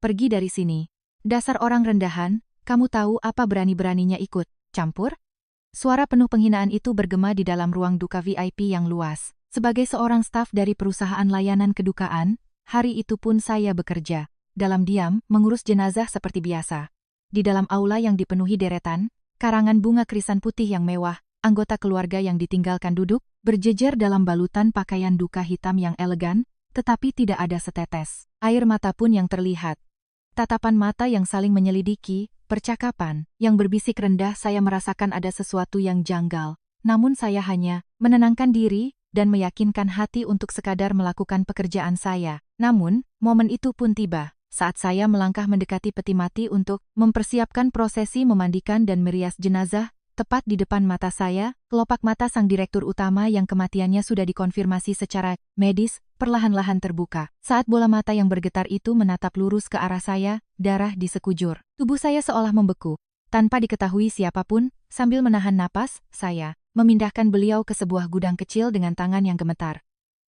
pergi dari sini. Dasar orang rendahan, kamu tahu apa berani-beraninya ikut campur? Suara penuh penghinaan itu bergema di dalam ruang duka VIP yang luas. Sebagai seorang staf dari perusahaan layanan kedukaan, hari itu pun saya bekerja dalam diam, mengurus jenazah seperti biasa. Di dalam aula yang dipenuhi deretan, karangan bunga krisan putih yang mewah, anggota keluarga yang ditinggalkan duduk, berjejer dalam balutan pakaian duka hitam yang elegan, tetapi tidak ada setetes air mata pun yang terlihat. Tatapan mata yang saling menyelidiki, percakapan yang berbisik rendah. Saya merasakan ada sesuatu yang janggal. Namun saya hanya menenangkan diri dan meyakinkan hati untuk sekadar melakukan pekerjaan saya. Namun, momen itu pun tiba saat saya melangkah mendekati peti mati untuk mempersiapkan prosesi memandikan dan merias jenazah. Tepat di depan mata saya, kelopak mata sang direktur utama yang kematiannya sudah dikonfirmasi secara medis, perlahan-lahan terbuka. Saat bola mata yang bergetar itu menatap lurus ke arah saya, darah di sekujur. Tubuh saya seolah membeku. Tanpa diketahui siapapun, sambil menahan napas, saya memindahkan beliau ke sebuah gudang kecil dengan tangan yang gemetar.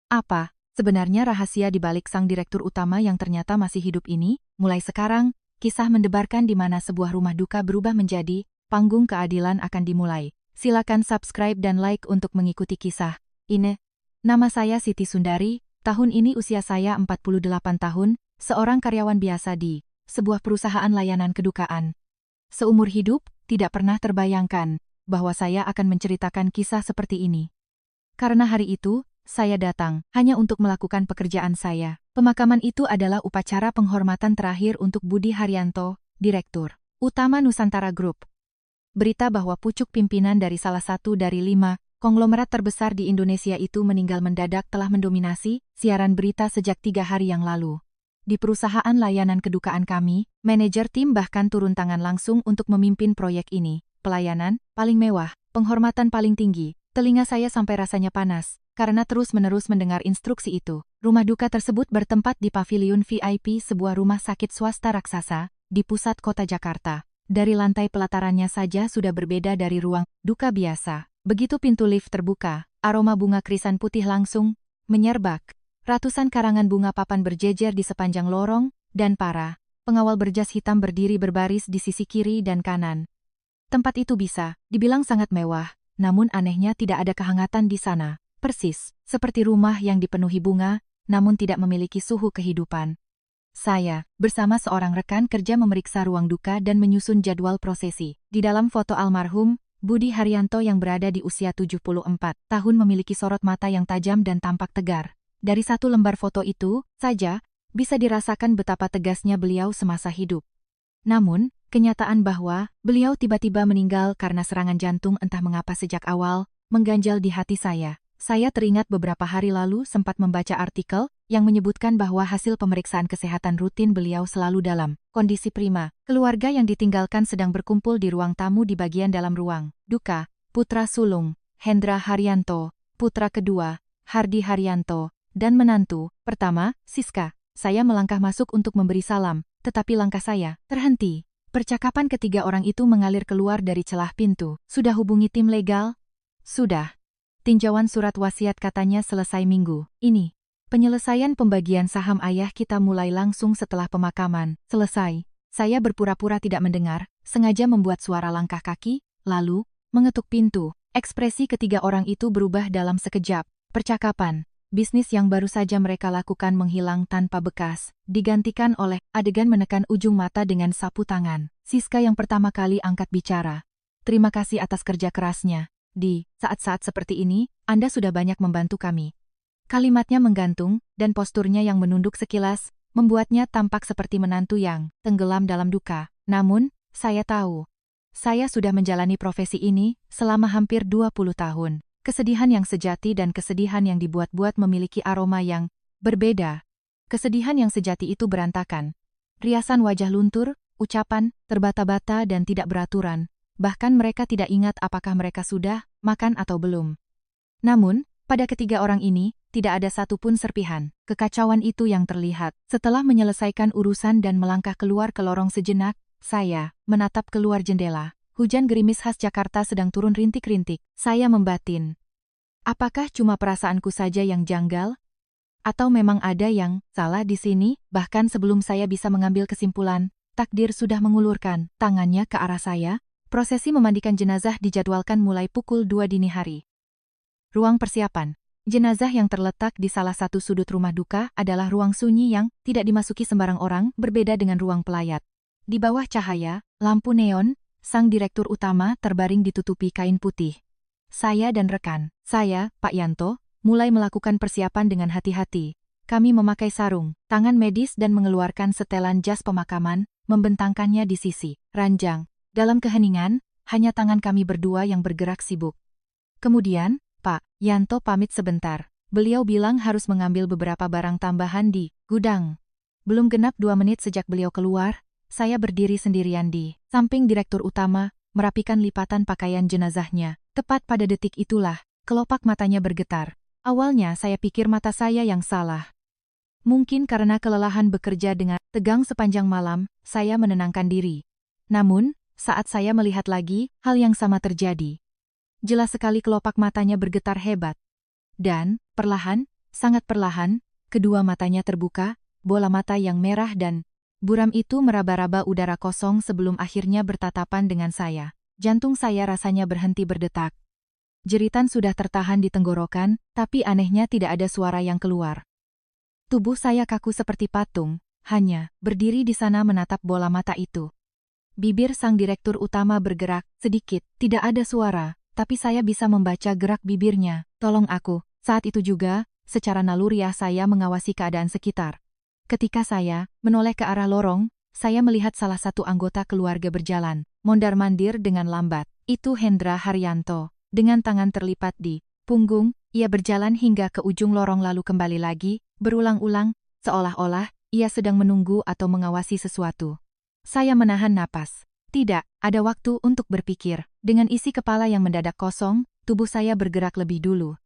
Apa sebenarnya rahasia di balik sang direktur utama yang ternyata masih hidup ini? Mulai sekarang, kisah mendebarkan di mana sebuah rumah duka berubah menjadi panggung keadilan akan dimulai. Silakan subscribe dan like untuk mengikuti kisah ini. Nama saya Siti Sundari, tahun ini usia saya 48 tahun, seorang karyawan biasa di sebuah perusahaan layanan kedukaan. Seumur hidup, tidak pernah terbayangkan bahwa saya akan menceritakan kisah seperti ini. Karena hari itu, saya datang hanya untuk melakukan pekerjaan saya. Pemakaman itu adalah upacara penghormatan terakhir untuk Budi Haryanto, Direktur Utama Nusantara Group. Berita bahwa pucuk pimpinan dari salah satu dari 5 konglomerat terbesar di Indonesia itu meninggal mendadak telah mendominasi siaran berita sejak 3 hari yang lalu. Di perusahaan layanan kedukaan kami, manajer tim bahkan turun tangan langsung untuk memimpin proyek ini. Pelayanan paling mewah, penghormatan paling tinggi. Telinga saya sampai rasanya panas karena terus-menerus mendengar instruksi itu. Rumah duka tersebut bertempat di pavilion VIP sebuah rumah sakit swasta raksasa di pusat kota Jakarta. Dari lantai pelatarannya saja sudah berbeda dari ruang duka biasa. Begitu pintu lift terbuka, aroma bunga krisan putih langsung menyerbak. Ratusan karangan bunga papan berjejer di sepanjang lorong, dan para pengawal berjas hitam berdiri berbaris di sisi kiri dan kanan. Tempat itu bisa dibilang sangat mewah, namun anehnya tidak ada kehangatan di sana. Persis seperti rumah yang dipenuhi bunga, namun tidak memiliki suhu kehidupan. Saya, bersama seorang rekan kerja memeriksa ruang duka dan menyusun jadwal prosesi. Di dalam foto almarhum, Budi Haryanto yang berada di usia 74 tahun memiliki sorot mata yang tajam dan tampak tegar. Dari satu lembar foto itu saja, bisa dirasakan betapa tegasnya beliau semasa hidup. Namun, kenyataan bahwa beliau tiba-tiba meninggal karena serangan jantung entah mengapa sejak awal, mengganjal di hati saya. Saya teringat beberapa hari lalu sempat membaca artikel yang menyebutkan bahwa hasil pemeriksaan kesehatan rutin beliau selalu dalam kondisi prima. Keluarga yang ditinggalkan sedang berkumpul di ruang tamu di bagian dalam ruang duka. Putra sulung, Hendra Haryanto, putra kedua, Hardi Haryanto, dan menantu pertama, Siska. Saya melangkah masuk untuk memberi salam, tetapi langkah saya terhenti. Percakapan ketiga orang itu mengalir keluar dari celah pintu. Sudah hubungi tim legal? Sudah. Tinjauan surat wasiat katanya selesai minggu ini. Penyelesaian pembagian saham ayah kita mulai langsung setelah pemakaman selesai. Saya berpura-pura tidak mendengar, sengaja membuat suara langkah kaki, lalu mengetuk pintu. Ekspresi ketiga orang itu berubah dalam sekejap. Percakapan bisnis yang baru saja mereka lakukan menghilang tanpa bekas, digantikan oleh adegan menekan ujung mata dengan sapu tangan. Siska yang pertama kali angkat bicara. Terima kasih atas kerja kerasnya. Di saat-saat seperti ini, Anda sudah banyak membantu kami. Kalimatnya menggantung, dan posturnya yang menunduk sekilas, membuatnya tampak seperti menantu yang tenggelam dalam duka. Namun, saya tahu. Saya sudah menjalani profesi ini selama hampir 20 tahun. Kesedihan yang sejati dan kesedihan yang dibuat-buat memiliki aroma yang berbeda. Kesedihan yang sejati itu berantakan. Riasan wajah luntur, ucapan terbata-bata dan tidak beraturan. Bahkan mereka tidak ingat apakah mereka sudah makan atau belum. Namun, pada ketiga orang ini, tidak ada satupun serpihan kekacauan itu yang terlihat. Setelah menyelesaikan urusan dan melangkah keluar ke lorong sejenak, saya menatap keluar jendela. Hujan gerimis khas Jakarta sedang turun rintik-rintik. Saya membatin. Apakah cuma perasaanku saja yang janggal? Atau memang ada yang salah di sini? Bahkan sebelum saya bisa mengambil kesimpulan, takdir sudah mengulurkan tangannya ke arah saya. Prosesi memandikan jenazah dijadwalkan mulai pukul 2 dini hari. Ruang persiapan. Jenazah yang terletak di salah satu sudut rumah duka adalah ruang sunyi yang tidak dimasuki sembarang orang, berbeda dengan ruang pelayat. Di bawah cahaya lampu neon, sang direktur utama terbaring ditutupi kain putih. Saya dan rekan saya, Pak Yanto, mulai melakukan persiapan dengan hati-hati. Kami memakai sarung, tangan medis dan mengeluarkan setelan jas pemakaman, membentangkannya di sisi ranjang. Dalam keheningan, hanya tangan kami berdua yang bergerak sibuk. Kemudian, Pak Yanto pamit sebentar. Beliau bilang harus mengambil beberapa barang tambahan di gudang. Belum genap 2 menit sejak beliau keluar, saya berdiri sendirian di samping direktur utama, merapikan lipatan pakaian jenazahnya. Tepat pada detik itulah, kelopak matanya bergetar. Awalnya saya pikir mata saya yang salah. Mungkin karena kelelahan bekerja dengan tegang sepanjang malam, saya menenangkan diri. Namun, saat saya melihat lagi, hal yang sama terjadi. Jelas sekali kelopak matanya bergetar hebat. Dan, perlahan, sangat perlahan, kedua matanya terbuka, bola mata yang merah dan buram itu meraba-raba udara kosong sebelum akhirnya bertatapan dengan saya. Jantung saya rasanya berhenti berdetak. Jeritan sudah tertahan di tenggorokan, tapi anehnya tidak ada suara yang keluar. Tubuh saya kaku seperti patung, hanya berdiri di sana menatap bola mata itu. Bibir sang direktur utama bergerak, sedikit, tidak ada suara. Tapi saya bisa membaca gerak bibirnya. Tolong aku. Saat itu juga, secara naluriah saya mengawasi keadaan sekitar. Ketika saya menoleh ke arah lorong, saya melihat salah satu anggota keluarga berjalan, mondar-mandir dengan lambat. Itu Hendra Haryanto. Dengan tangan terlipat di punggung, ia berjalan hingga ke ujung lorong lalu kembali lagi, berulang-ulang, seolah-olah ia sedang menunggu atau mengawasi sesuatu. Saya menahan napas. Tidak, ada waktu untuk berpikir. Dengan isi kepala yang mendadak kosong, tubuh saya bergerak lebih dulu.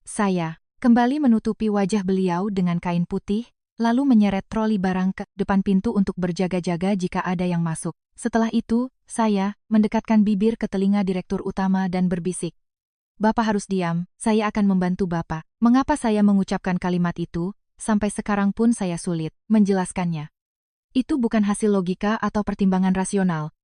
Saya kembali menutupi wajah beliau dengan kain putih, lalu menyeret troli barang ke depan pintu untuk berjaga-jaga jika ada yang masuk. Setelah itu, saya mendekatkan bibir ke telinga direktur utama dan berbisik. Bapak harus diam, saya akan membantu Bapak. Mengapa saya mengucapkan kalimat itu? Sampai sekarang pun saya sulit menjelaskannya. Itu bukan hasil logika atau pertimbangan rasional.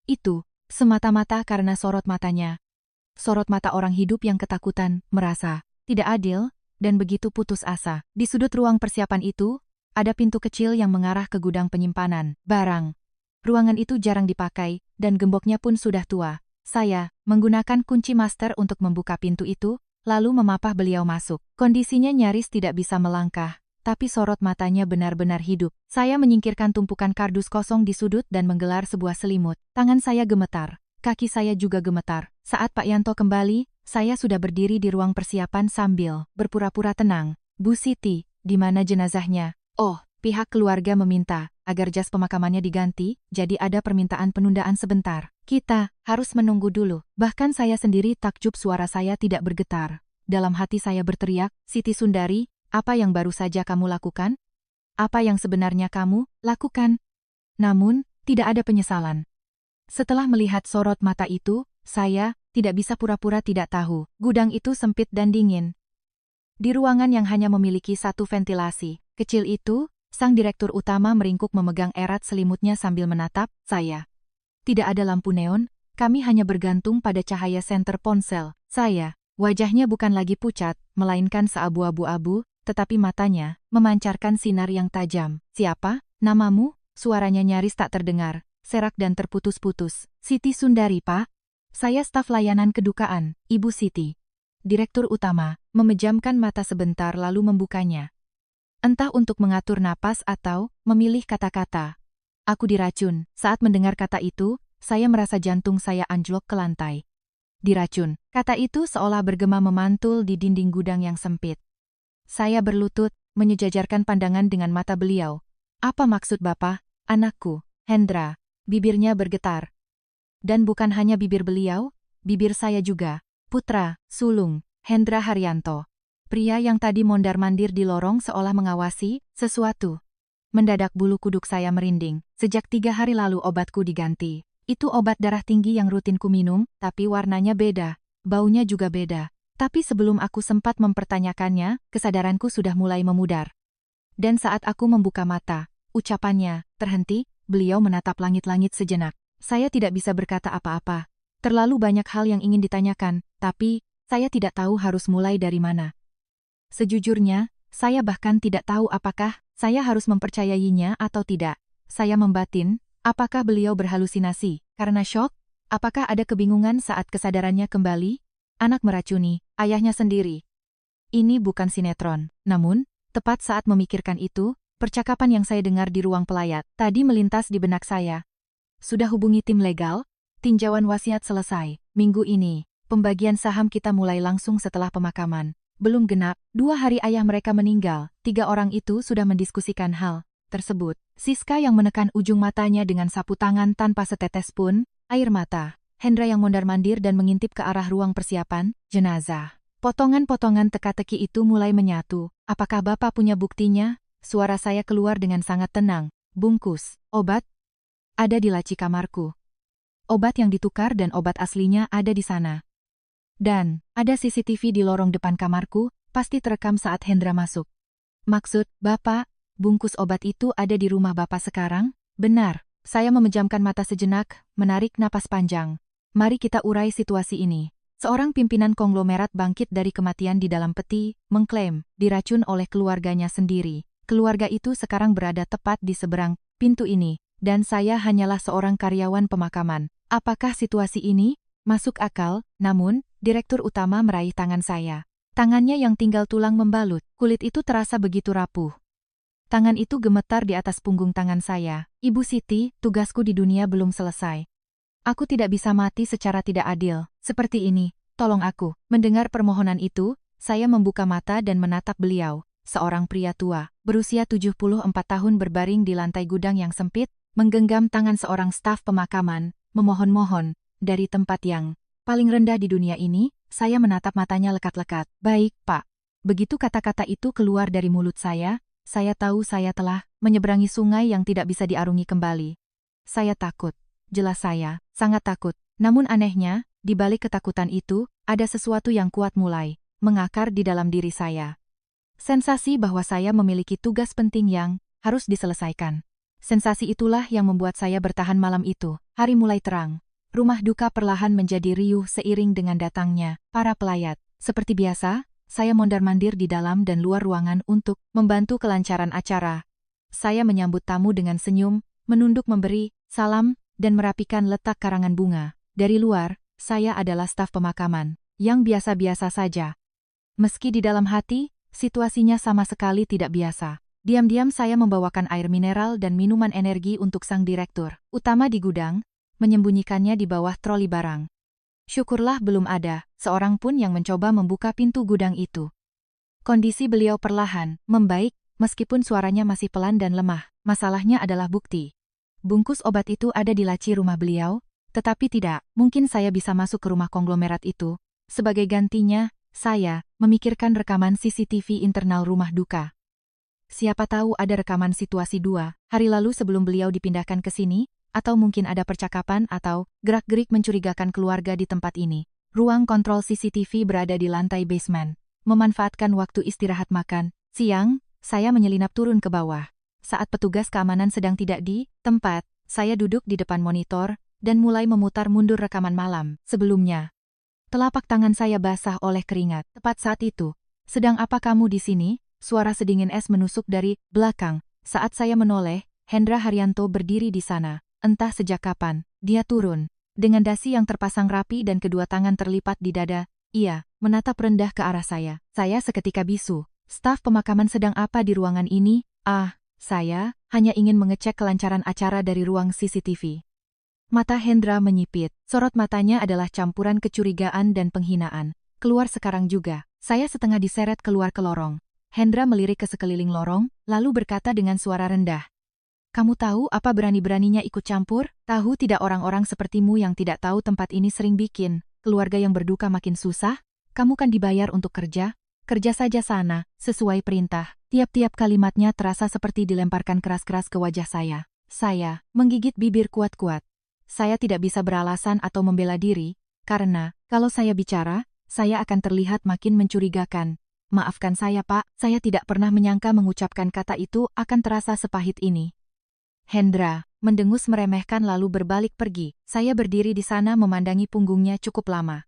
Itu semata-mata karena sorot matanya. Sorot mata orang hidup yang ketakutan, merasa tidak adil, dan begitu putus asa. Di sudut ruang persiapan itu, ada pintu kecil yang mengarah ke gudang penyimpanan barang. Ruangan itu jarang dipakai, dan gemboknya pun sudah tua. Saya menggunakan kunci master untuk membuka pintu itu, lalu memapah beliau masuk. Kondisinya nyaris tidak bisa melangkah. Tapi sorot matanya benar-benar hidup. Saya menyingkirkan tumpukan kardus kosong di sudut dan menggelar sebuah selimut. Tangan saya gemetar, kaki saya juga gemetar. Saat Pak Yanto kembali, saya sudah berdiri di ruang persiapan sambil berpura-pura tenang. Bu Siti, di mana jenazahnya? Oh, pihak keluarga meminta agar jas pemakamannya diganti, jadi ada permintaan penundaan sebentar. Kita harus menunggu dulu. Bahkan saya sendiri takjub suara saya tidak bergetar. Dalam hati saya berteriak, Siti Sundari, apa yang baru saja kamu lakukan? Apa yang sebenarnya kamu lakukan? Namun, tidak ada penyesalan. Setelah melihat sorot mata itu, saya tidak bisa pura-pura tidak tahu. Gudang itu sempit dan dingin. Di ruangan yang hanya memiliki satu ventilasi kecil itu, sang direktur utama meringkuk memegang erat selimutnya sambil menatap saya. Tidak ada lampu neon, kami hanya bergantung pada cahaya senter ponsel. Saya, wajahnya bukan lagi pucat, melainkan seabu-abu-abu, tetapi matanya memancarkan sinar yang tajam. Siapa? Namamu? Suaranya nyaris tak terdengar, serak dan terputus-putus. Siti Sundari, Pak. Saya staf layanan kedukaan, Ibu Siti. Direktur utama memejamkan mata sebentar lalu membukanya. Entah untuk mengatur napas atau memilih kata-kata. Aku diracun. Saat mendengar kata itu, saya merasa jantung saya anjlok ke lantai. Diracun. Kata itu seolah bergema memantul di dinding gudang yang sempit. Saya berlutut, menyejajarkan pandangan dengan mata beliau. Apa maksud Bapak, anakku, Hendra? Bibirnya bergetar. Dan bukan hanya bibir beliau, bibir saya juga. Putra, sulung, Hendra Haryanto. Pria yang tadi mondar-mandir di lorong seolah mengawasi sesuatu. Mendadak bulu kuduk saya merinding. Sejak 3 hari lalu obatku diganti. Itu obat darah tinggi yang rutin ku minum, tapi warnanya beda. Baunya juga beda. Tapi sebelum aku sempat mempertanyakannya, kesadaranku sudah mulai memudar. Dan saat aku membuka mata, ucapannya terhenti, beliau menatap langit-langit sejenak. Saya tidak bisa berkata apa-apa. Terlalu banyak hal yang ingin ditanyakan, tapi saya tidak tahu harus mulai dari mana. Sejujurnya, saya bahkan tidak tahu apakah saya harus mempercayainya atau tidak. Saya membatin, apakah beliau berhalusinasi karena syok? Apakah ada kebingungan saat kesadarannya kembali? Anak meracuni ayahnya sendiri. Ini bukan sinetron. Namun, tepat saat memikirkan itu, percakapan yang saya dengar di ruang pelayat tadi melintas di benak saya. Sudah hubungi tim legal? Tinjauan wasiat selesai. Minggu ini, pembagian saham kita mulai langsung setelah pemakaman. Belum genap 2 hari ayah mereka meninggal. 3 orang itu sudah mendiskusikan hal tersebut. Siska yang menekan ujung matanya dengan sapu tangan tanpa setetes pun air mata. Hendra yang mondar-mandir dan mengintip ke arah ruang persiapan jenazah. Potongan-potongan teka-teki itu mulai menyatu. Apakah Bapak punya buktinya? Suara saya keluar dengan sangat tenang. Bungkus obat ada di laci kamarku. Obat yang ditukar dan obat aslinya ada di sana. Dan ada CCTV di lorong depan kamarku, pasti terekam saat Hendra masuk. Maksud, Bapak, bungkus obat itu ada di rumah Bapak sekarang? Benar. Saya memejamkan mata sejenak, menarik napas panjang. Mari kita urai situasi ini. Seorang pimpinan konglomerat bangkit dari kematian di dalam peti, mengklaim diracun oleh keluarganya sendiri. Keluarga itu sekarang berada tepat di seberang pintu ini, dan saya hanyalah seorang karyawan pemakaman. Apakah situasi ini masuk akal? Namun, direktur utama meraih tangan saya. Tangannya yang tinggal tulang membalut, kulit itu terasa begitu rapuh. Tangan itu gemetar di atas punggung tangan saya. Ibu Siti, tugasku di dunia belum selesai. Aku tidak bisa mati secara tidak adil. Seperti ini, tolong aku. Mendengar permohonan itu, saya membuka mata dan menatap beliau. Seorang pria tua, berusia 74 tahun berbaring di lantai gudang yang sempit, menggenggam tangan seorang staf pemakaman, memohon-mohon. Dari tempat yang paling rendah di dunia ini, saya menatap matanya lekat-lekat. Baik, Pak. Begitu kata-kata itu keluar dari mulut saya tahu saya telah menyeberangi sungai yang tidak bisa diarungi kembali. Saya takut. Jelas saya sangat takut. Namun anehnya, di balik ketakutan itu, ada sesuatu yang kuat mulai mengakar di dalam diri saya. Sensasi bahwa saya memiliki tugas penting yang harus diselesaikan. Sensasi itulah yang membuat saya bertahan malam itu. Hari mulai terang. Rumah duka perlahan menjadi riuh seiring dengan datangnya para pelayat. Seperti biasa, saya mondar-mandir di dalam dan luar ruangan untuk membantu kelancaran acara. Saya menyambut tamu dengan senyum, menunduk memberi salam, dan merapikan letak karangan bunga. Dari luar, saya adalah staf pemakaman, yang biasa-biasa saja. Meski di dalam hati, situasinya sama sekali tidak biasa. Diam-diam saya membawakan air mineral dan minuman energi untuk sang direktur utama di gudang, menyembunyikannya di bawah troli barang. Syukurlah belum ada seorang pun yang mencoba membuka pintu gudang itu. Kondisi beliau perlahan membaik, meskipun suaranya masih pelan dan lemah. Masalahnya adalah bukti. Bungkus obat itu ada di laci rumah beliau, tetapi tidak mungkin saya bisa masuk ke rumah konglomerat itu. Sebagai gantinya, saya memikirkan rekaman CCTV internal rumah duka. Siapa tahu ada rekaman situasi 2 hari lalu sebelum beliau dipindahkan ke sini, atau mungkin ada percakapan atau gerak-gerik mencurigakan keluarga di tempat ini. Ruang kontrol CCTV berada di lantai basement. Memanfaatkan waktu istirahat makan siang, saya menyelinap turun ke bawah. Saat petugas keamanan sedang tidak di tempat, saya duduk di depan monitor dan mulai memutar mundur rekaman malam sebelumnya. Telapak tangan saya basah oleh keringat. Tepat saat itu, "Sedang apa kamu di sini?" Suara sedingin es menusuk dari belakang. Saat saya menoleh, Hendra Haryanto berdiri di sana. Entah sejak kapan, dia turun. Dengan dasi yang terpasang rapi dan kedua tangan terlipat di dada, ia menatap rendah ke arah saya. Saya seketika bisu. Staf pemakaman sedang apa di ruangan ini? Saya hanya ingin mengecek kelancaran acara dari ruang CCTV. Mata Hendra menyipit. Sorot matanya adalah campuran kecurigaan dan penghinaan. Keluar sekarang juga. Saya setengah diseret keluar ke lorong. Hendra melirik ke sekeliling lorong, lalu berkata dengan suara rendah. "Kamu tahu apa berani-beraninya ikut campur? Tahu tidak orang-orang sepertimu yang tidak tahu tempat ini sering bikin keluarga yang berduka makin susah? Kamu kan dibayar untuk kerja? Kerja saja sana, sesuai perintah." Tiap-tiap kalimatnya terasa seperti dilemparkan keras-keras ke wajah saya. Saya menggigit bibir kuat-kuat. Saya tidak bisa beralasan atau membela diri, karena kalau saya bicara, saya akan terlihat makin mencurigakan. Maafkan saya, Pak, saya tidak pernah menyangka mengucapkan kata itu akan terasa sepahit ini. Hendra mendengus meremehkan lalu berbalik pergi. Saya berdiri di sana memandangi punggungnya cukup lama.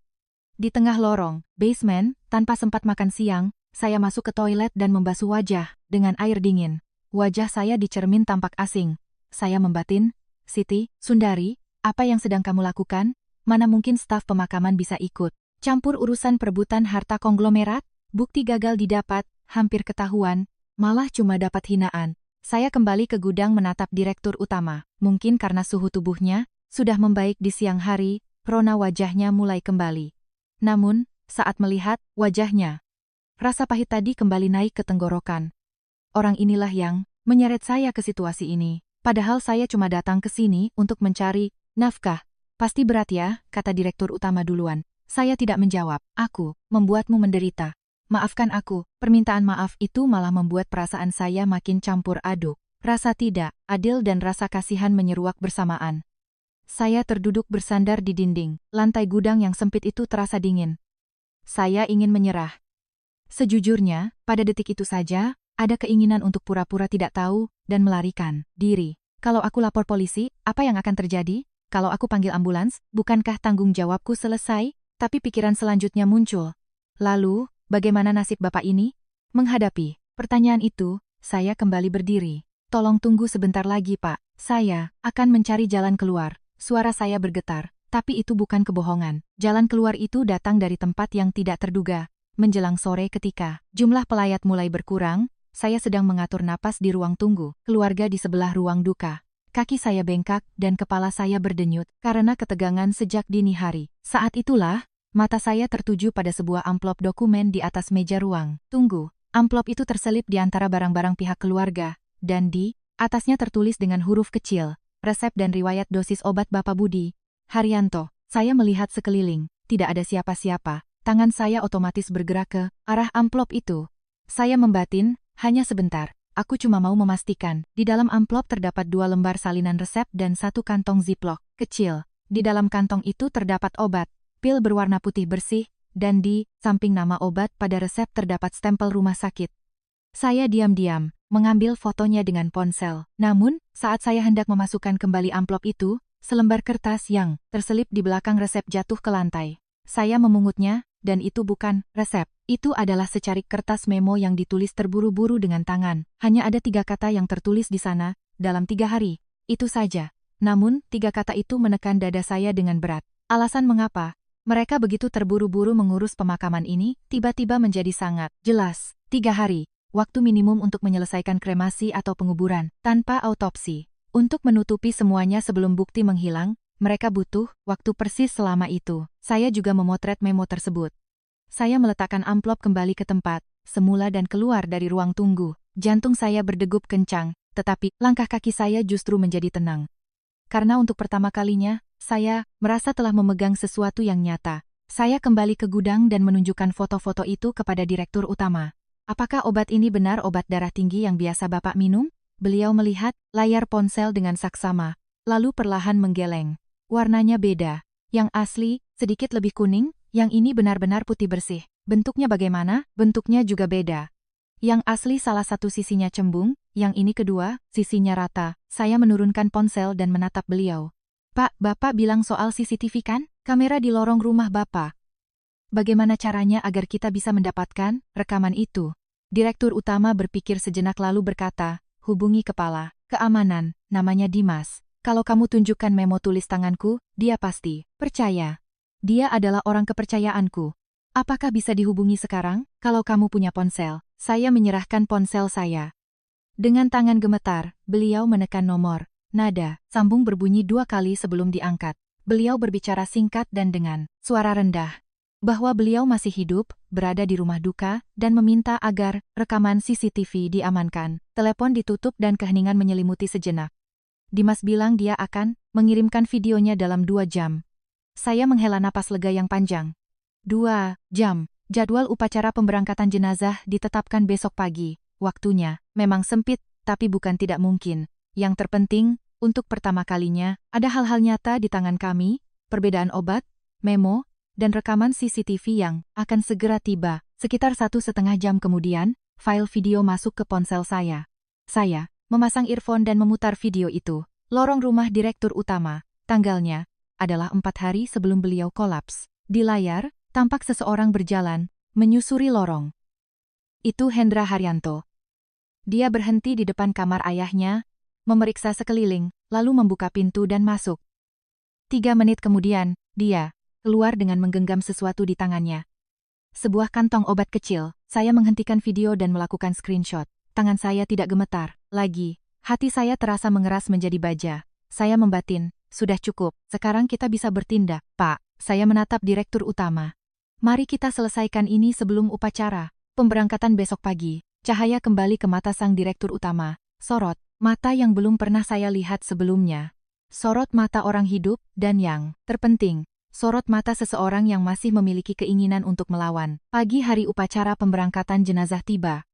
Di tengah lorong, basement, tanpa sempat makan siang, saya masuk ke toilet dan membasuh wajah dengan air dingin. Wajah saya di cermin tampak asing. Saya membatin, "Siti, Sundari, apa yang sedang kamu lakukan? Mana mungkin staf pemakaman bisa ikut campur urusan perebutan harta konglomerat? Bukti gagal didapat, hampir ketahuan, malah cuma dapat hinaan." Saya kembali ke gudang menatap direktur utama. Mungkin karena suhu tubuhnya sudah membaik di siang hari, rona wajahnya mulai kembali. Namun, saat melihat wajahnya, rasa pahit tadi kembali naik ke tenggorokan. Orang inilah yang menyeret saya ke situasi ini. Padahal saya cuma datang ke sini untuk mencari nafkah. "Pasti berat ya," kata direktur utama duluan. Saya tidak menjawab. "Aku membuatmu menderita. Maafkan aku." Permintaan maaf itu malah membuat perasaan saya makin campur aduk. Rasa tidak adil dan rasa kasihan menyeruak bersamaan. Saya terduduk bersandar di dinding. Lantai gudang yang sempit itu terasa dingin. Saya ingin menyerah. Sejujurnya, pada detik itu saja, ada keinginan untuk pura-pura tidak tahu dan melarikan diri. Kalau aku lapor polisi, apa yang akan terjadi? Kalau aku panggil ambulans, bukankah tanggung jawabku selesai? Tapi pikiran selanjutnya muncul. Lalu, bagaimana nasib Bapak ini? Menghadapi pertanyaan itu, saya kembali berdiri. "Tolong tunggu sebentar lagi, Pak. Saya akan mencari jalan keluar." Suara saya bergetar, tapi itu bukan kebohongan. Jalan keluar itu datang dari tempat yang tidak terduga. Menjelang sore ketika jumlah pelayat mulai berkurang, saya sedang mengatur napas di ruang tunggu keluarga di sebelah ruang duka. Kaki saya bengkak dan kepala saya berdenyut karena ketegangan sejak dini hari. Saat itulah, mata saya tertuju pada sebuah amplop dokumen di atas meja ruang tunggu. Amplop itu terselip di antara barang-barang pihak keluarga, dan di atasnya tertulis dengan huruf kecil, "Resep dan riwayat dosis obat Bapak Budi Haryanto." Saya melihat sekeliling, tidak ada siapa-siapa. Tangan saya otomatis bergerak ke arah amplop itu. Saya membatin, hanya sebentar. Aku cuma mau memastikan, di dalam amplop terdapat 2 lembar salinan resep dan 1 kantong ziplock kecil. Di dalam kantong itu terdapat obat, pil berwarna putih bersih, dan di samping nama obat pada resep terdapat stempel rumah sakit. Saya diam-diam mengambil fotonya dengan ponsel. Namun, saat saya hendak memasukkan kembali amplop itu, selembar kertas yang terselip di belakang resep jatuh ke lantai. Saya memungutnya, dan itu bukan resep. Itu adalah secarik kertas memo yang ditulis terburu-buru dengan tangan. Hanya ada 3 kata yang tertulis di sana, "dalam 3 hari." Itu saja. Namun, 3 kata itu menekan dada saya dengan berat. Alasan mengapa mereka begitu terburu-buru mengurus pemakaman ini, tiba-tiba menjadi sangat jelas. 3 hari. Waktu minimum untuk menyelesaikan kremasi atau penguburan, tanpa autopsi. Untuk menutupi semuanya sebelum bukti menghilang, mereka butuh waktu persis selama itu. Saya juga memotret memo tersebut. Saya meletakkan amplop kembali ke tempat semula dan keluar dari ruang tunggu. Jantung saya berdegup kencang, tetapi langkah kaki saya justru menjadi tenang. Karena untuk pertama kalinya, saya merasa telah memegang sesuatu yang nyata. Saya kembali ke gudang dan menunjukkan foto-foto itu kepada direktur utama. "Apakah obat ini benar obat darah tinggi yang biasa Bapak minum?" Beliau melihat layar ponsel dengan saksama, lalu perlahan menggeleng. "Warnanya beda. Yang asli, sedikit lebih kuning, yang ini benar-benar putih bersih." "Bentuknya bagaimana?" "Bentuknya juga beda. Yang asli salah satu sisinya cembung, yang ini kedua, sisinya rata." Saya menurunkan ponsel dan menatap beliau. "Pak, Bapak bilang soal CCTV kan? Kamera di lorong rumah Bapak. Bagaimana caranya agar kita bisa mendapatkan rekaman itu?" Direktur utama berpikir sejenak lalu berkata, "Hubungi kepala keamanan, namanya Dimas. Kalau kamu tunjukkan memo tulis tanganku, dia pasti percaya. Dia adalah orang kepercayaanku. Apakah bisa dihubungi sekarang? Kalau kamu punya ponsel." Saya menyerahkan ponsel saya. Dengan tangan gemetar, beliau menekan nomor. Nada sambung berbunyi 2 kali sebelum diangkat. Beliau berbicara singkat dan dengan suara rendah, bahwa beliau masih hidup, berada di rumah duka, dan meminta agar rekaman CCTV diamankan. Telepon ditutup dan keheningan menyelimuti sejenak. Dimas bilang dia akan mengirimkan videonya dalam 2 jam. Saya menghela napas lega yang panjang. 2 jam. Jadwal upacara pemberangkatan jenazah ditetapkan besok pagi. Waktunya memang sempit, tapi bukan tidak mungkin. Yang terpenting, untuk pertama kalinya, ada hal-hal nyata di tangan kami, perbedaan obat, memo, dan rekaman CCTV yang akan segera tiba. Sekitar 1,5 jam kemudian, file video masuk ke ponsel saya. Saya memasang earphone dan memutar video itu. Lorong rumah Direktur Utama, tanggalnya adalah 4 hari sebelum beliau kolaps. Di layar, tampak seseorang berjalan, menyusuri lorong. Itu Hendra Haryanto. Dia berhenti di depan kamar ayahnya, memeriksa sekeliling, lalu membuka pintu dan masuk. 3 menit kemudian, dia keluar dengan menggenggam sesuatu di tangannya. Sebuah kantong obat kecil. Saya menghentikan video dan melakukan screenshot. Tangan saya tidak gemetar lagi. Hati saya terasa mengeras menjadi baja. Saya membatin, sudah cukup, sekarang kita bisa bertindak. Pak, saya menatap Direktur Utama. Mari kita selesaikan ini sebelum upacara pemberangkatan besok pagi. Cahaya kembali ke mata sang Direktur Utama. Sorot mata yang belum pernah saya lihat sebelumnya. Sorot mata orang hidup, dan yang terpenting, sorot mata seseorang yang masih memiliki keinginan untuk melawan. Pagi hari upacara pemberangkatan jenazah tiba.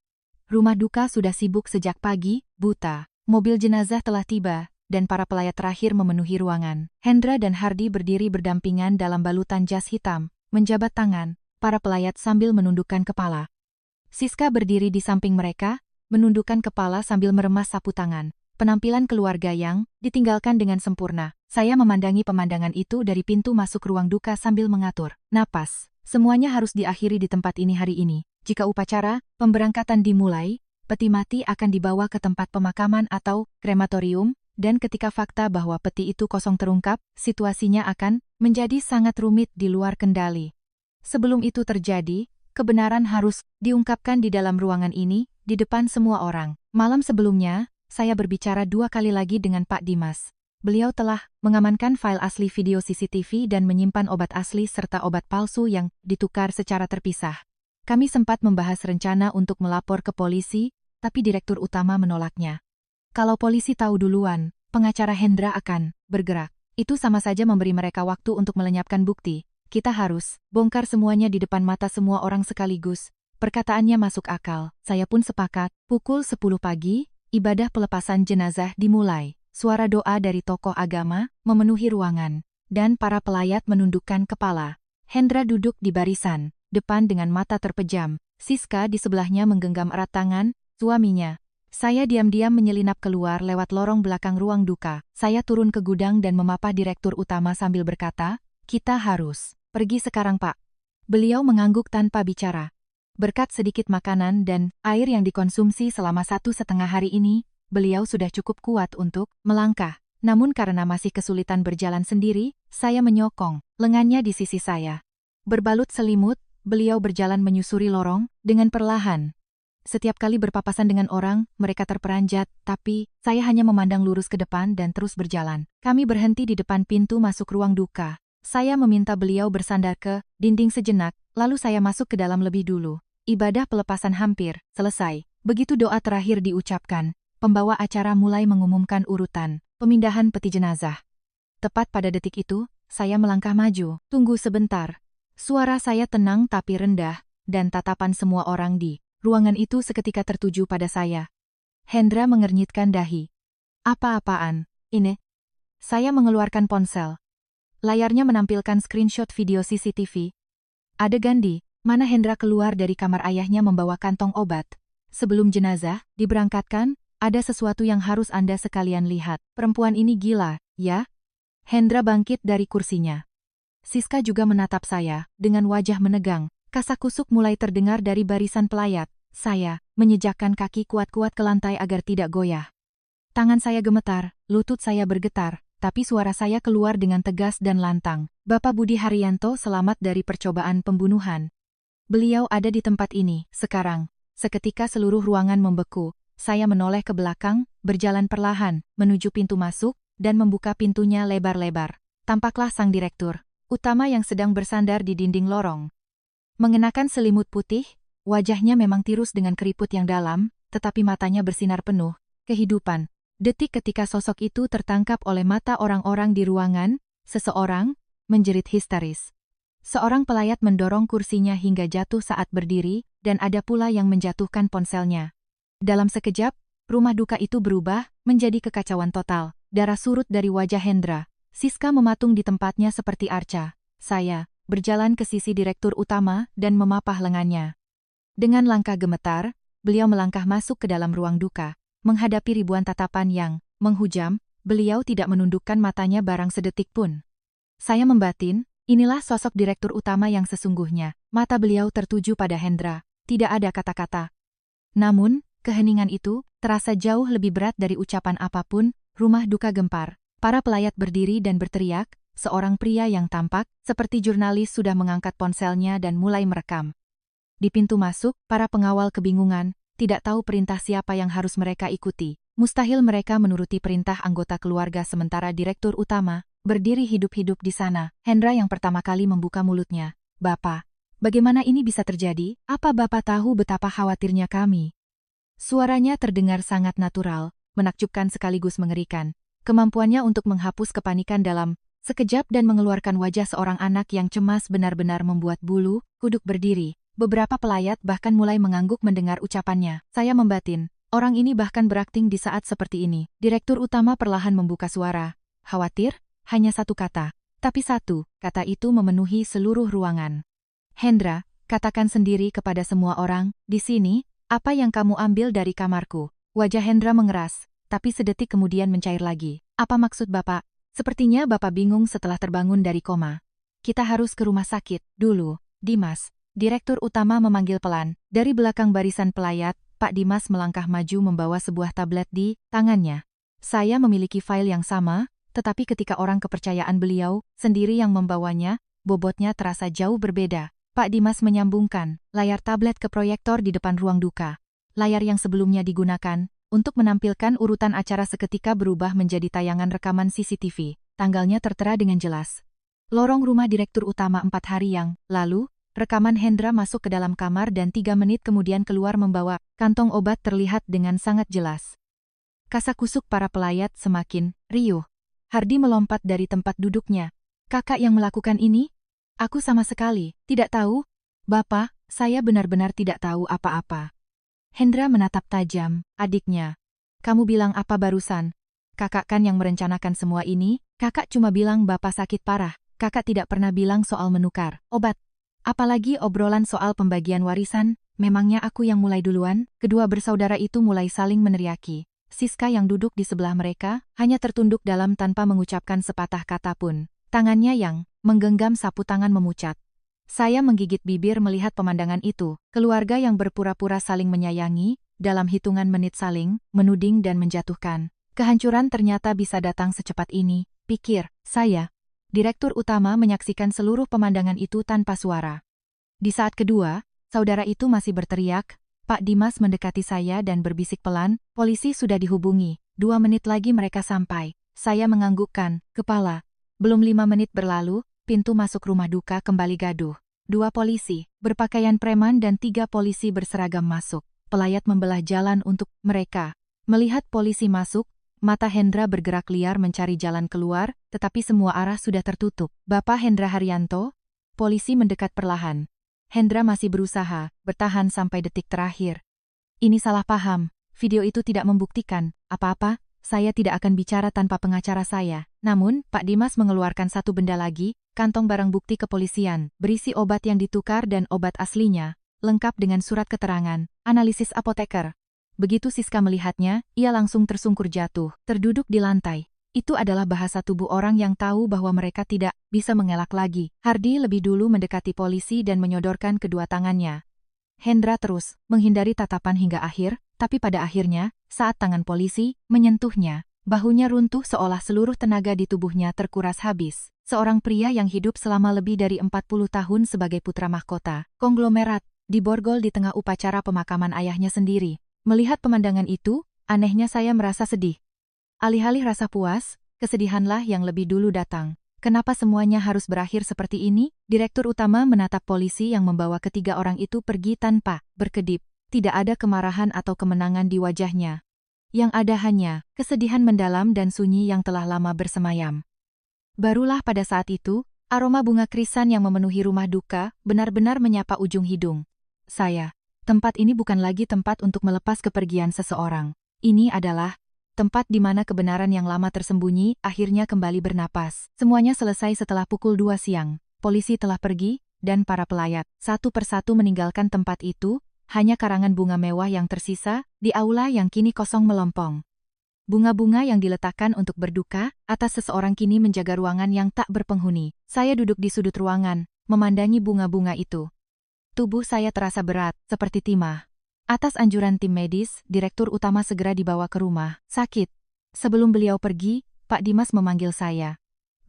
Rumah duka sudah sibuk sejak pagi, buta. Mobil jenazah telah tiba, dan para pelayat terakhir memenuhi ruangan. Hendra dan Hardi berdiri berdampingan dalam balutan jas hitam, menjabat tangan, para pelayat sambil menundukkan kepala. Siska berdiri di samping mereka, menundukkan kepala sambil meremas sapu tangan. Penampilan keluarga yang ditinggalkan dengan sempurna. Saya memandangi pemandangan itu dari pintu masuk ruang duka sambil mengatur napas. Semuanya harus diakhiri di tempat ini hari ini. Jika upacara pemberangkatan dimulai, peti mati akan dibawa ke tempat pemakaman atau krematorium, dan ketika fakta bahwa peti itu kosong terungkap, situasinya akan menjadi sangat rumit di luar kendali. Sebelum itu terjadi, kebenaran harus diungkapkan di dalam ruangan ini, di depan semua orang. Malam sebelumnya, saya berbicara 2 kali lagi dengan Pak Dimas. Beliau telah mengamankan file asli video CCTV dan menyimpan obat asli serta obat palsu yang ditukar secara terpisah. Kami sempat membahas rencana untuk melapor ke polisi, tapi Direktur Utama menolaknya. Kalau polisi tahu duluan, pengacara Hendra akan bergerak. Itu sama saja memberi mereka waktu untuk melenyapkan bukti. Kita harus bongkar semuanya di depan mata semua orang sekaligus. Perkataannya masuk akal. Saya pun sepakat. Pukul 10 pagi, ibadah pelepasan jenazah dimulai. Suara doa dari tokoh agama memenuhi ruangan, dan para pelayat menundukkan kepala. Hendra duduk di barisan depan dengan mata terpejam. Siska di sebelahnya menggenggam erat tangan suaminya. Saya diam-diam menyelinap keluar lewat lorong belakang ruang duka. Saya turun ke gudang dan memapah Direktur Utama sambil berkata, "Kita harus pergi sekarang, Pak." Beliau mengangguk tanpa bicara. Berkat sedikit makanan dan air yang dikonsumsi selama 1,5 hari ini, beliau sudah cukup kuat untuk melangkah. Namun karena masih kesulitan berjalan sendiri, saya menyokong lengannya di sisi saya. Berbalut selimut, beliau berjalan menyusuri lorong dengan perlahan. Setiap kali berpapasan dengan orang, mereka terperanjat, tapi saya hanya memandang lurus ke depan dan terus berjalan. Kami berhenti di depan pintu masuk ruang duka. Saya meminta beliau bersandar ke dinding sejenak, lalu saya masuk ke dalam lebih dulu. Ibadah pelepasan hampir selesai. Begitu doa terakhir diucapkan, pembawa acara mulai mengumumkan urutan pemindahan peti jenazah. Tepat pada detik itu, saya melangkah maju. Tunggu sebentar. Suara saya tenang tapi rendah, dan tatapan semua orang di ruangan itu seketika tertuju pada saya. Hendra mengernyitkan dahi. Apa-apaan, ini? Saya mengeluarkan ponsel. Layarnya menampilkan screenshot video CCTV. Adegan di mana Hendra keluar dari kamar ayahnya membawa kantong obat. Sebelum jenazah diberangkatkan, ada sesuatu yang harus Anda sekalian lihat. Perempuan ini gila, ya? Hendra bangkit dari kursinya. Siska juga menatap saya, dengan wajah menegang. Kasak-kusuk mulai terdengar dari barisan pelayat. Saya menyejakkan kaki kuat-kuat ke lantai agar tidak goyah. Tangan saya gemetar, lutut saya bergetar, tapi suara saya keluar dengan tegas dan lantang. Bapak Budi Haryanto selamat dari percobaan pembunuhan. Beliau ada di tempat ini, sekarang. Seketika seluruh ruangan membeku. Saya menoleh ke belakang, berjalan perlahan, menuju pintu masuk, dan membuka pintunya lebar-lebar. Tampaklah sang Direktur Utama yang sedang bersandar di dinding lorong. Mengenakan selimut putih, wajahnya memang tirus dengan keriput yang dalam, tetapi matanya bersinar penuh kehidupan. Detik ketika sosok itu tertangkap oleh mata orang-orang di ruangan, seseorang menjerit histeris. Seorang pelayat mendorong kursinya hingga jatuh saat berdiri, dan ada pula yang menjatuhkan ponselnya. Dalam sekejap, rumah duka itu berubah menjadi kekacauan total. Darah surut dari wajah Hendra. Siska mematung di tempatnya seperti arca. Saya berjalan ke sisi direktur utama dan memapah lengannya. Dengan langkah gemetar, beliau melangkah masuk ke dalam ruang duka, menghadapi ribuan tatapan yang menghujam. Beliau tidak menundukkan matanya barang sedetik pun. Saya membatin, inilah sosok direktur utama yang sesungguhnya. Mata beliau tertuju pada Hendra, tidak ada kata-kata. Namun, keheningan itu terasa jauh lebih berat dari ucapan apapun. Rumah duka gempar. Para pelayat berdiri dan berteriak. Seorang pria yang tampak seperti jurnalis sudah mengangkat ponselnya dan mulai merekam. Di pintu masuk, para pengawal kebingungan, tidak tahu perintah siapa yang harus mereka ikuti. Mustahil mereka menuruti perintah anggota keluarga sementara direktur utama berdiri hidup-hidup di sana. Hendra yang pertama kali membuka mulutnya. Bapak, bagaimana ini bisa terjadi? Apa Bapak tahu betapa khawatirnya kami? Suaranya terdengar sangat natural, menakjubkan sekaligus mengerikan. Kemampuannya untuk menghapus kepanikan dalam sekejap dan mengeluarkan wajah seorang anak yang cemas benar-benar membuat bulu kuduk berdiri. Beberapa pelayat bahkan mulai mengangguk mendengar ucapannya. Saya membatin. Orang ini bahkan berakting di saat seperti ini. Direktur utama perlahan membuka suara. Khawatir? Hanya satu kata. Tapi satu, kata itu memenuhi seluruh ruangan. Hendra, katakan sendiri kepada semua orang, di sini, apa yang kamu ambil dari kamarku? Wajah Hendra mengeras, tapi sedetik kemudian mencair lagi. Apa maksud Bapak? Sepertinya Bapak bingung setelah terbangun dari koma. Kita harus ke rumah sakit, dulu. Dimas, direktur utama memanggil pelan. Dari belakang barisan pelayat, Pak Dimas melangkah maju membawa sebuah tablet di tangannya. Saya memiliki file yang sama, tetapi ketika orang kepercayaan beliau sendiri yang membawanya, bobotnya terasa jauh berbeda. Pak Dimas menyambungkan layar tablet ke proyektor di depan ruang duka. Layar yang sebelumnya digunakan untuk menampilkan urutan acara seketika berubah menjadi tayangan rekaman CCTV. Tanggalnya tertera dengan jelas. Lorong rumah direktur utama 4 hari yang lalu. Rekaman Hendra masuk ke dalam kamar dan 3 menit kemudian keluar membawa kantong obat terlihat dengan sangat jelas. Kasakusuk para pelayat semakin riuh. Hardi melompat dari tempat duduknya. Kakak yang melakukan ini? Aku sama sekali tidak tahu. Bapak, saya benar-benar tidak tahu apa-apa. Hendra menatap tajam adiknya. Kamu bilang apa barusan? Kakak kan yang merencanakan semua ini. Kakak cuma bilang Bapak sakit parah. Kakak tidak pernah bilang soal menukar obat. Apalagi obrolan soal pembagian warisan, memangnya aku yang mulai duluan? Kedua bersaudara itu mulai saling meneriaki. Siska yang duduk di sebelah mereka, hanya tertunduk dalam tanpa mengucapkan sepatah kata pun. Tangannya yang menggenggam sapu tangan memucat. Saya menggigit bibir melihat pemandangan itu. Keluarga yang berpura-pura saling menyayangi, dalam hitungan menit saling menuding dan menjatuhkan. Kehancuran ternyata bisa datang secepat ini, pikir saya. Direktur utama menyaksikan seluruh pemandangan itu tanpa suara. Di saat kedua, saudara itu masih berteriak, Pak Dimas mendekati saya dan berbisik pelan, polisi sudah dihubungi, 2 menit lagi mereka sampai. Saya menganggukkan kepala. Belum 5 menit berlalu, pintu masuk rumah duka kembali gaduh. 2 polisi, berpakaian preman dan 3 polisi berseragam masuk. Pelayat membelah jalan untuk mereka. Melihat polisi masuk, mata Hendra bergerak liar mencari jalan keluar, tetapi semua arah sudah tertutup. Bapak Hendra Haryanto? Polisi mendekat perlahan. Hendra masih berusaha bertahan sampai detik terakhir. Ini salah paham, video itu tidak membuktikan apa-apa, saya tidak akan bicara tanpa pengacara saya. Namun, Pak Dimas mengeluarkan satu benda lagi, kantong barang bukti kepolisian, berisi obat yang ditukar dan obat aslinya, lengkap dengan surat keterangan, analisis apoteker. Begitu Siska melihatnya, ia langsung tersungkur jatuh, terduduk di lantai. Itu adalah bahasa tubuh orang yang tahu bahwa mereka tidak bisa mengelak lagi. Hardi lebih dulu mendekati polisi dan menyodorkan kedua tangannya. Hendra terus menghindari tatapan hingga akhir, tapi pada akhirnya, saat tangan polisi menyentuhnya, bahunya runtuh seolah seluruh tenaga di tubuhnya terkuras habis. Seorang pria yang hidup selama lebih dari 40 tahun sebagai putra mahkota konglomerat, diborgol di tengah upacara pemakaman ayahnya sendiri. Melihat pemandangan itu, anehnya saya merasa sedih. Alih-alih rasa puas, kesedihanlah yang lebih dulu datang. Kenapa semuanya harus berakhir seperti ini? Direktur utama menatap polisi yang membawa ketiga orang itu pergi tanpa berkedip. Tidak ada kemarahan atau kemenangan di wajahnya. Yang ada hanya kesedihan mendalam dan sunyi yang telah lama bersemayam. Barulah pada saat itu, aroma bunga krisan yang memenuhi rumah duka benar-benar menyapa ujung hidung. Tempat ini bukan lagi tempat untuk melepas kepergian seseorang. Ini adalah tempat di mana kebenaran yang lama tersembunyi akhirnya kembali bernapas. Semuanya selesai setelah pukul 2 siang. polisi telah pergi, dan para pelayat satu persatu meninggalkan tempat itu, hanya karangan bunga mewah yang tersisa di aula yang kini kosong melompong. Bunga-bunga yang diletakkan untuk berduka atas seseorang kini menjaga ruangan yang tak berpenghuni. Saya duduk di sudut ruangan, memandangi bunga-bunga itu. Tubuh saya terasa berat, seperti timah. Atas anjuran tim medis, Direktur Utama segera dibawa ke rumah sakit. Sebelum beliau pergi, Pak Dimas memanggil saya.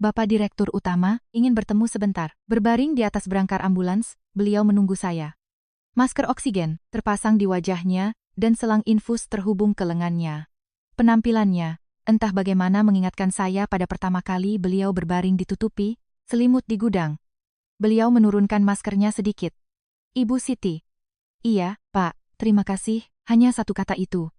Bapak Direktur Utama, ingin bertemu sebentar. Berbaring di atas berangkar ambulans, beliau menunggu saya. Masker oksigen terpasang di wajahnya, dan selang infus terhubung ke lengannya. Penampilannya, entah bagaimana mengingatkan saya pada pertama kali beliau berbaring ditutupi selimut di gudang. Beliau menurunkan maskernya sedikit. Ibu Siti. Iya, Pak, terima kasih, hanya satu kata itu.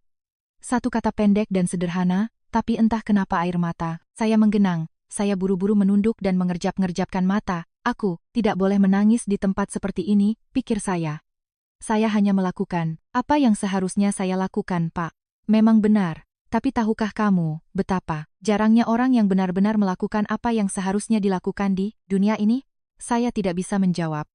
Satu kata pendek dan sederhana, tapi entah kenapa air mata saya menggenang. Saya buru-buru menunduk dan mengerjap-ngerjapkan mata. Aku tidak boleh menangis di tempat seperti ini, pikir saya. Saya hanya melakukan apa yang seharusnya saya lakukan, Pak. Memang benar, tapi tahukah kamu betapa jarangnya orang yang benar-benar melakukan apa yang seharusnya dilakukan di dunia ini? Saya tidak bisa menjawab.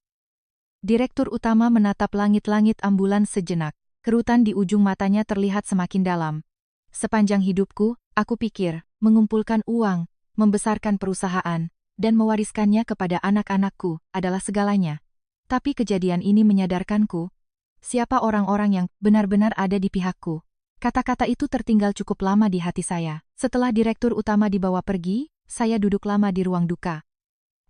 Direktur Utama menatap langit-langit ambulans sejenak. Kerutan di ujung matanya terlihat semakin dalam. Sepanjang hidupku, aku pikir, mengumpulkan uang, membesarkan perusahaan, dan mewariskannya kepada anak-anakku adalah segalanya. Tapi kejadian ini menyadarkanku, siapa orang-orang yang benar-benar ada di pihakku. Kata-kata itu tertinggal cukup lama di hati saya. Setelah Direktur Utama dibawa pergi, saya duduk lama di ruang duka.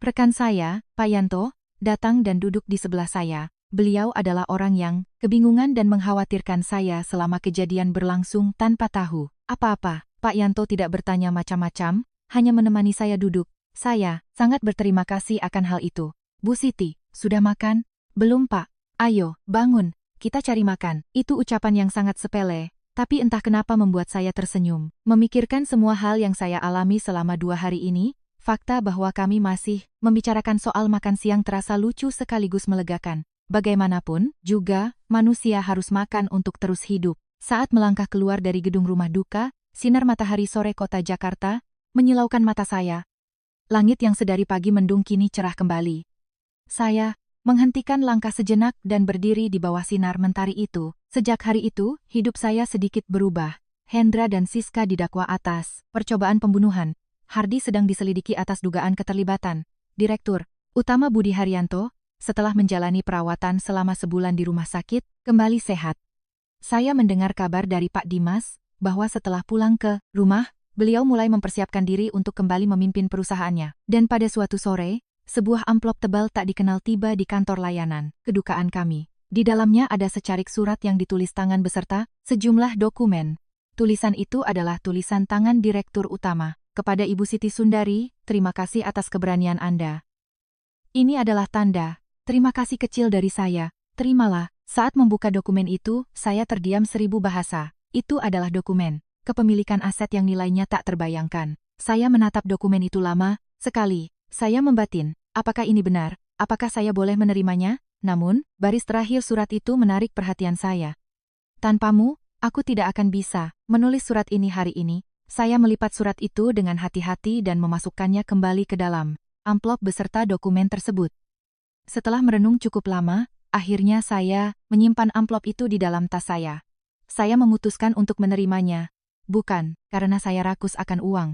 Rekan saya, Pak Yanto, datang dan duduk di sebelah saya. Beliau adalah orang yang kebingungan dan mengkhawatirkan saya selama kejadian berlangsung tanpa tahu apa-apa. Pak Yanto tidak bertanya macam-macam, hanya menemani saya duduk. Saya sangat berterima kasih akan hal itu. Bu Siti, sudah makan? Belum, Pak. Ayo, bangun, kita cari makan. Itu ucapan yang sangat sepele, tapi entah kenapa membuat saya tersenyum. Memikirkan semua hal yang saya alami selama 2 hari ini, fakta bahwa kami masih membicarakan soal makan siang terasa lucu sekaligus melegakan. Bagaimanapun, juga, manusia harus makan untuk terus hidup. Saat melangkah keluar dari gedung rumah duka, sinar matahari sore kota Jakarta menyilaukan mata saya. Langit yang sedari pagi mendung kini cerah kembali. Saya menghentikan langkah sejenak dan berdiri di bawah sinar mentari itu. Sejak hari itu, hidup saya sedikit berubah. Hendra dan Siska didakwa atas percobaan pembunuhan. Hardi sedang diselidiki atas dugaan keterlibatan. Direktur Utama Budi Haryanto, setelah menjalani perawatan selama sebulan di rumah sakit, kembali sehat. Saya mendengar kabar dari Pak Dimas, bahwa setelah pulang ke rumah, beliau mulai mempersiapkan diri untuk kembali memimpin perusahaannya. Dan pada suatu sore, sebuah amplop tebal tak dikenal tiba di kantor layanan kedukaan kami. Di dalamnya ada secarik surat yang ditulis tangan beserta sejumlah dokumen. Tulisan itu adalah tulisan tangan Direktur Utama. Kepada Ibu Siti Sundari, terima kasih atas keberanian Anda. Ini adalah tanda terima kasih kecil dari saya. Terimalah. Saat membuka dokumen itu, saya terdiam 1000 bahasa. Itu adalah dokumen kepemilikan aset yang nilainya tak terbayangkan. Saya menatap dokumen itu lama sekali. Saya membatin, apakah ini benar? Apakah saya boleh menerimanya? Namun, baris terakhir surat itu menarik perhatian saya. Tanpamu, aku tidak akan bisa menulis surat ini hari ini. Saya melipat surat itu dengan hati-hati dan memasukkannya kembali ke dalam amplop beserta dokumen tersebut. Setelah merenung cukup lama, akhirnya saya menyimpan amplop itu di dalam tas saya. Saya memutuskan untuk menerimanya, bukan karena saya rakus akan uang.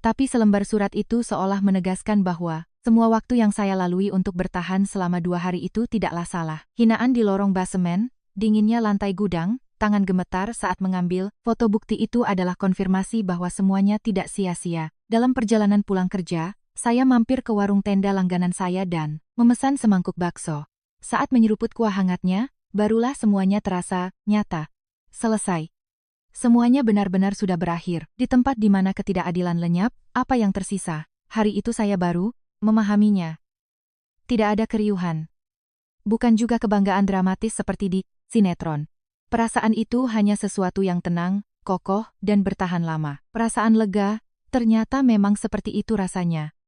Tapi selembar surat itu seolah menegaskan bahwa semua waktu yang saya lalui untuk bertahan selama 2 hari itu tidaklah salah. Hinaan di lorong basemen, dinginnya lantai gudang, tangan gemetar saat mengambil foto bukti itu adalah konfirmasi bahwa semuanya tidak sia-sia. Dalam perjalanan pulang kerja, saya mampir ke warung tenda langganan saya dan memesan semangkuk bakso. Saat menyeruput kuah hangatnya, barulah semuanya terasa nyata. Selesai. Semuanya benar-benar sudah berakhir. Di tempat di mana ketidakadilan lenyap, apa yang tersisa? Hari itu saya baru memahaminya. Tidak ada keriuhan. Bukan juga kebanggaan dramatis seperti di sinetron. Perasaan itu hanya sesuatu yang tenang, kokoh, dan bertahan lama. Perasaan lega, ternyata memang seperti itu rasanya.